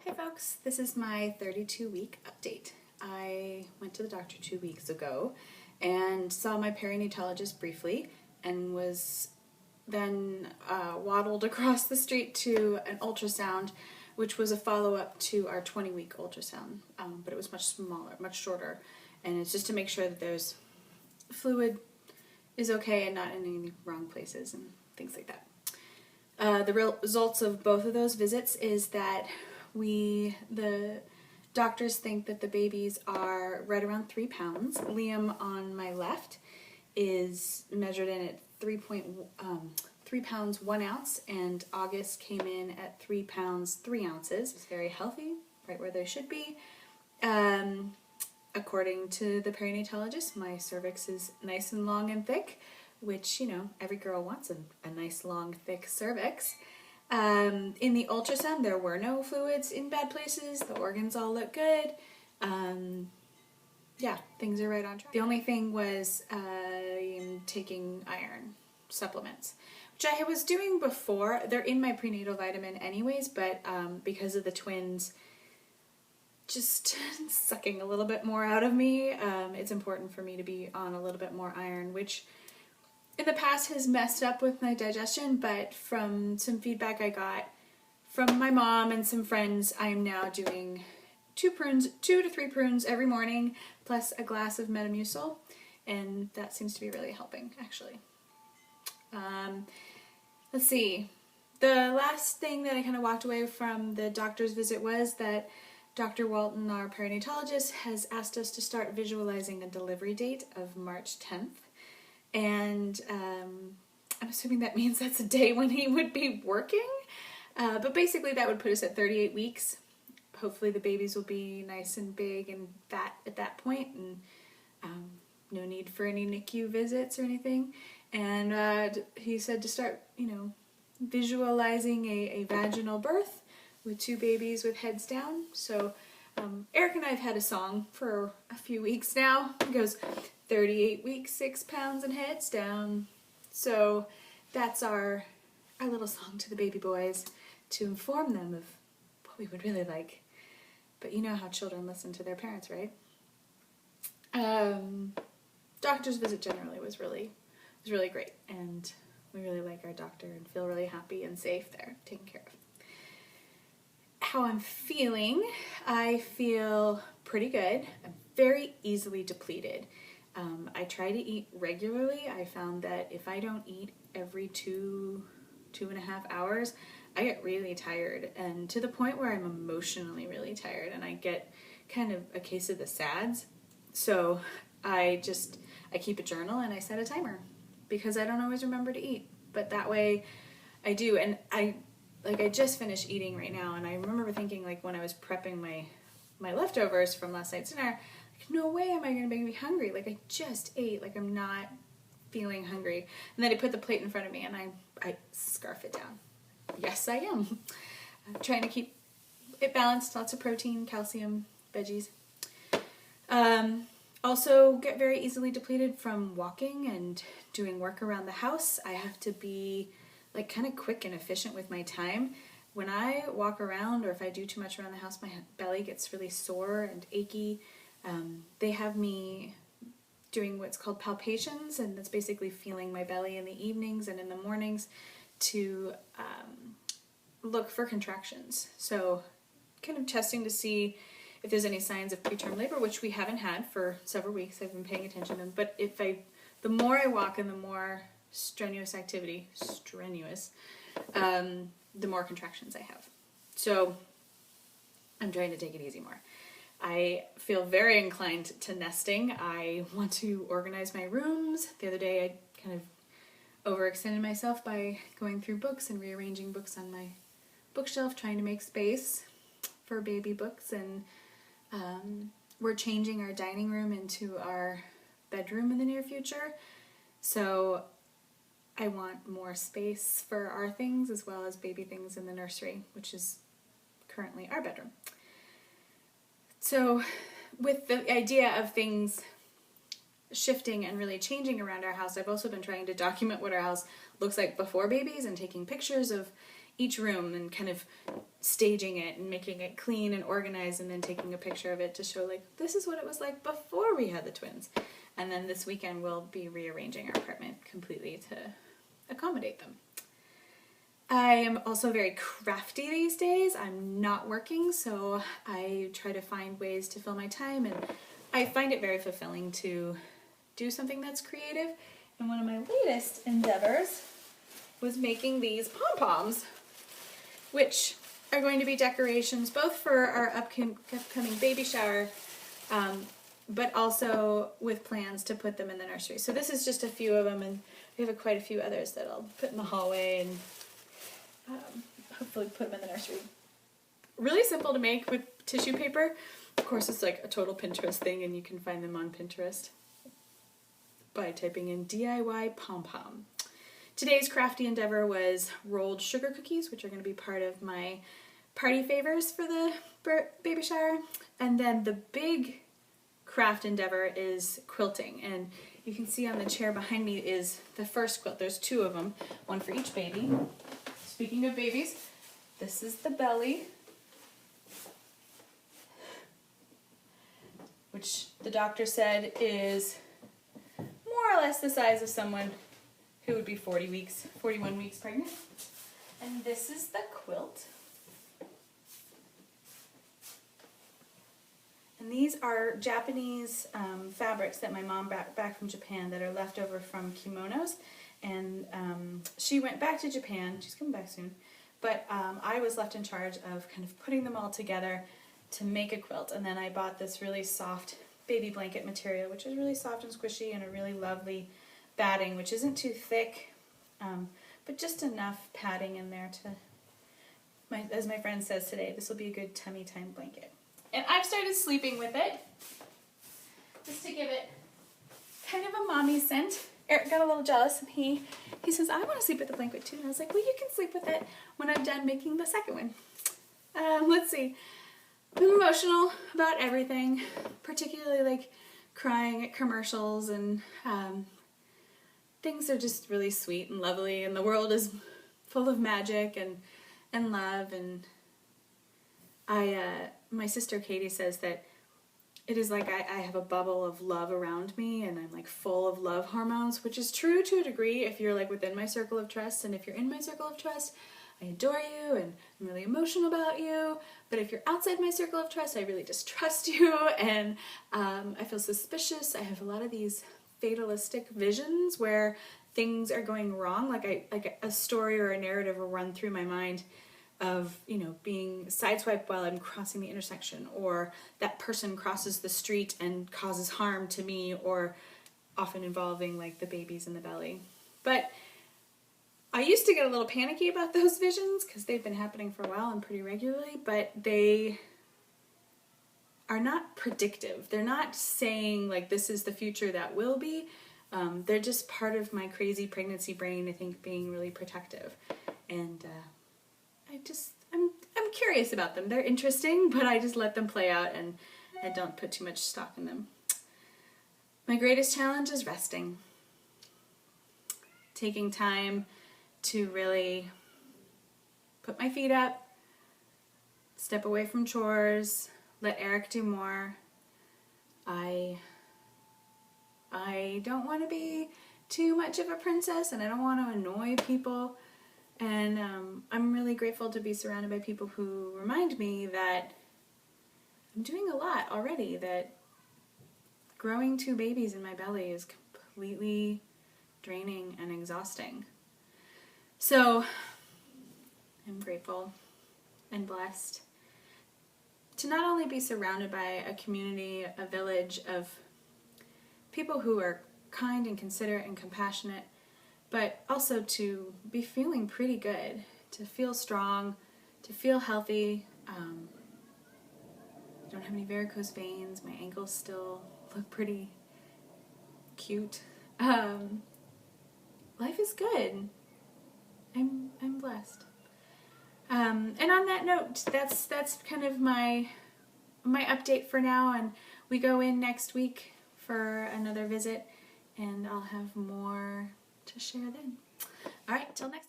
Hi folks, this is my 32-week update. I went to the doctor 2 weeks ago and saw my perinatologist briefly and was then waddled across the street to an ultrasound, which was a follow-up to our 20-week ultrasound, but it was much smaller, much shorter, and it's just to make sure that there's fluid is okay and not in any wrong places and things like that. The results of both of those visits is that the doctors think that the babies are right around 3 pounds. Liam on my left is measured in at 3 pounds 1 ounce, and August came in at 3 pounds 3 ounces. It's very healthy, right where they should be. According to the perinatologist, my cervix is nice and long and thick, which, you know, every girl wants a nice, long, thick cervix. In the ultrasound, there were no fluids in bad places. The organs all look good. Yeah, things are right on track. The only thing was I'm taking iron supplements, which I was doing before. They're in my prenatal vitamin anyways, but because of the twins just sucking a little bit more out of me, it's important for me to be on a little bit more iron, which in the past has messed up with my digestion, but from some feedback I got from my mom and some friends, I am now doing 2 to 3 prunes every morning, plus a glass of Metamucil, and that seems to be really helping, actually. Let's see. The last thing that I kind of walked away from the doctor's visit was that Dr. Walton, our perinatologist, has asked us to start visualizing a delivery date of March 10th. And I'm assuming that means that's a day when he would be working. But basically that would put us at 38 weeks. Hopefully the babies will be nice and big and fat at that point, and no need for any NICU visits or anything. And he said to start, visualizing a vaginal birth with 2 babies with heads down. So Eric and I have had a song for a few weeks now. It goes, 38 weeks, 6 pounds and heads down. So that's our little song to the baby boys to inform them of what we would really like. But you know how children listen to their parents, right? Doctor's visit generally was really great, and we really like our doctor and feel really happy and safe there, taken care of. How I'm feeling, I feel pretty good. I'm very easily depleted. I try to eat regularly. I found that if I don't eat every 2.5 hours, I get really tired, and to the point where I'm emotionally really tired, and I get kind of a case of the SADS. So I keep a journal and I set a timer because I don't always remember to eat, but that way I do. And I just finished eating right now, and I remember thinking, like, when I was prepping my leftovers from last night's dinner, no way am I going to make me hungry. Like, I just ate. Like, I'm not feeling hungry. And then I put the plate in front of me, and I scarf it down. Yes, I am. I'm trying to keep it balanced. Lots of protein, calcium, veggies. Also get very easily depleted from walking and doing work around the house. I have to be, like, kind of quick and efficient with my time. When I walk around, or if I do too much around the house, my belly gets really sore and achy. They have me doing what's called palpations, and that's basically feeling my belly in the evenings and in the mornings to look for contractions. So kind of testing to see if there's any signs of preterm labor, which we haven't had for several weeks. I've been paying attention to them. But the more I walk and the more strenuous activity, the more contractions I have. So I'm trying to take it easy more. I feel very inclined to nesting. I want to organize my rooms. The other day I kind of overextended myself by going through books and rearranging books on my bookshelf, trying to make space for baby books. And we're changing our dining room into our bedroom in the near future. So I want more space for our things as well as baby things in the nursery, which is currently our bedroom. So with the idea of things shifting and really changing around our house, I've also been trying to document what our house looks like before babies and taking pictures of each room and kind of staging it and making it clean and organized, and then taking a picture of it to show like, this is what it was like before we had the twins. And then this weekend we'll be rearranging our apartment completely to accommodate them. I am also very crafty these days. I'm not working, so I try to find ways to fill my time, and I find it very fulfilling to do something that's creative. And one of my latest endeavors was making these pom-poms, which are going to be decorations both for our upcoming baby shower, but also with plans to put them in the nursery. So this is just a few of them, and we have quite a few others that I'll put in the hallway and hopefully put them in the nursery. Really simple to make with tissue paper. Of course, it's like a total Pinterest thing, and you can find them on Pinterest by typing in DIY pom-pom. Today's crafty endeavor was rolled sugar cookies, which are going to be part of my party favors for the baby shower. And then the big craft endeavor is quilting. And you can see on the chair behind me is the first quilt. There's two of them, one for each baby. Speaking of babies, this is the belly, which the doctor said is more or less the size of someone who would be 41 weeks pregnant. And this is the quilt. And these are Japanese fabrics that my mom brought back from Japan that are left over from kimonos. And she went back to Japan. She's coming back soon. But I was left in charge of kind of putting them all together to make a quilt. And then I bought this really soft baby blanket material, which is really soft and squishy, and a really lovely batting, which isn't too thick, but just enough padding in there to, as my friend says today, this will be a good tummy time blanket. And I've started sleeping with it, just to give it kind of a mommy scent. Eric got a little jealous, and he says, I want to sleep with the blanket too. And I was like, well, you can sleep with it when I'm done making the second one. Let's see. I'm emotional about everything, particularly like crying at commercials, and things are just really sweet and lovely, and the world is full of magic and love. And my sister Katie says that it is like I have a bubble of love around me, and I'm like full of love hormones, which is true to a degree if you're like within my circle of trust. And if you're in my circle of trust, I adore you and I'm really emotional about you. But if you're outside my circle of trust, I really distrust you, and I feel suspicious. I have a lot of these fatalistic visions where things are going wrong, like a story or a narrative will run through my mind of, you know, being sideswiped while I'm crossing the intersection, or that person crosses the street and causes harm to me, or often involving like the babies in the belly. But I used to get a little panicky about those visions because they've been happening for a while and pretty regularly, but they are not predictive. They're not saying like this is the future that will be. They're just part of my crazy pregnancy brain, I think, being really protective. And I'm curious about them. They're interesting, but I just let them play out, and I don't put too much stock in them. My greatest challenge is resting. Taking time to really put my feet up, step away from chores, let Eric do more. I don't want to be too much of a princess, and I don't want to annoy people. And I'm really grateful to be surrounded by people who remind me that I'm doing a lot already, that growing two babies in my belly is completely draining and exhausting. So I'm grateful and blessed to not only be surrounded by a community, a village of people who are kind and considerate and compassionate, but also to be feeling pretty good, to feel strong, to feel healthy. I don't have any varicose veins. My ankles still look pretty cute. Life is good. I'm blessed. And on that note, that's kind of my update for now, and we go in next week for another visit, and I'll have more to share then. All right, till next time.